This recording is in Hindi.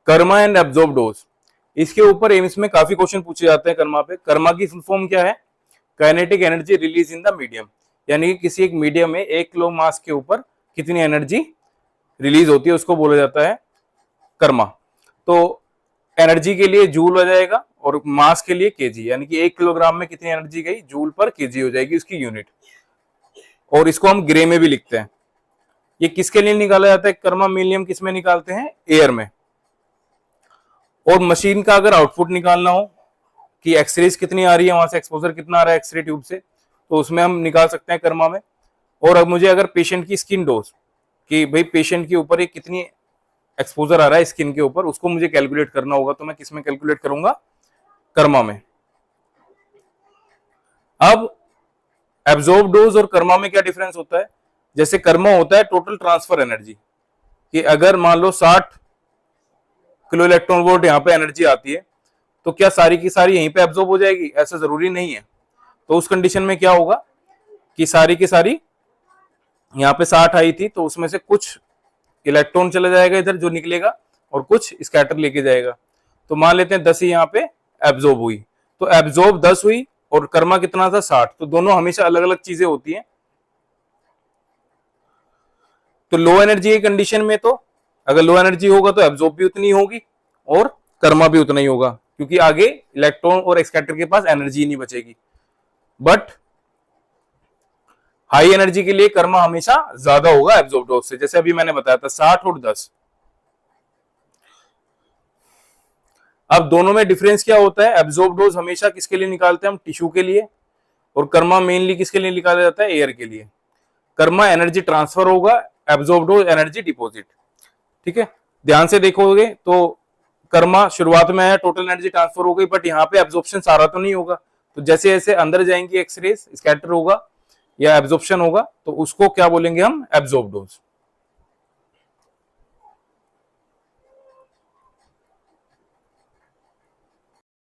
कर्मा एंड एब्जॉर्ब डोज, इसके ऊपर एम्स में काफी क्वेश्चन पूछे जाते हैं कर्मा पे। कर्मा की फुल फॉर्म क्या है? Kinetic energy release in the medium, यानी कि किसी एक मीडियम में 1 किलो मास के ऊपर कितनी एनर्जी रिलीज होती है उसको बोला जाता है कर्मा। तो एनर्जी के लिए जूल हो जाएगा और मास के लिए केजी, यानी कि 1 किलोग्राम में कितनी एनर्जी गई, जूल पर केजी हो जाएगी उसकी यूनिट। और इसको हम ग्रे में भी लिखते हैं। ये किसके लिए निकाला जाता है कर्मा? मिलियम किस में निकालते हैं? एयर में। और मशीन का अगर आउटपुट निकालना हो कि एक्सरेज कितनी आ रही है, वहां से एक्सपोजर कितना आ रहा है एक्सरे ट्यूब से, तो उसमें हम निकाल सकते हैं कर्मा में। और अब मुझे अगर पेशेंट की स्किन डोज कि भाई पेशेंट के ऊपर कितनी एक्सपोजर आ रहा है स्किन के ऊपर, उसको मुझे कैलकुलेट करना होगा, तो मैं किस में कैलकुलेट करूंगा? कर्मा में। अब एब्जॉर्ब डोज और कर्मा में क्या डिफरेंस होता है? जैसे कर्मा होता है टोटल ट्रांसफर एनर्जी, कि अगर मान लो 60 किलो इलेक्ट्रॉन वोल्ट यहाँ पे एनर्जी आती है, तो क्या सारी की सारी यहीं पे एब्जॉर्ब हो जाएगी? ऐसा जरूरी नहीं है। तो उस कंडीशन में क्या होगा कि सारी की सारी यहाँ पे 60 आई थी, तो उसमें से कुछ इलेक्ट्रॉन चला जाएगा इधर जो निकलेगा, और कुछ स्कैटर लेके जाएगा। तो मान लेते हैं 10 ही यहाँ पे एब्जॉर्ब हुई, तो एब्जॉर्ब 10 हुई और कर्मा कितना था? 60। तो दोनों हमेशा अलग अलग चीजें होती हैं। तो लो एनर्जी की कंडीशन में तो अगर लो एनर्जी होगा तो एब्जॉर्ब भी उतनी होगी और कर्मा भी उतना ही होगा, क्योंकि आगे इलेक्ट्रॉन और स्कैटर के पास एनर्जी नहीं बचेगी। बट हाई एनर्जी के लिए कर्मा हमेशा ज्यादा होगा एब्जॉर्ब डोज से, जैसे अभी मैंने बताया था 60 और 10। अब दोनों में डिफरेंस क्या होता है? एब्जॉर्ब डोज हमेशा किसके लिए निकालते हैं हम? टिश्यू के लिए। और कर्मा मेनली किसके लिए निकाला जाता है? एयर के लिए। कर्मा एनर्जी ट्रांसफर होगा, एब्जॉर्ब डोज एनर्जी डिपॉजिट। ठीक है, ध्यान से देखोगे तो कर्मा शुरुआत में है, टोटल एनर्जी ट्रांसफर हो गई, बट यहाँ पे एब्जॉर्प्शन सारा तो नहीं होगा। तो जैसे जैसे अंदर जाएंगी एक्सरेज, स्कैटर होगा या एब्जॉर्प्शन होगा, तो उसको क्या बोलेंगे हम? Absorb dose.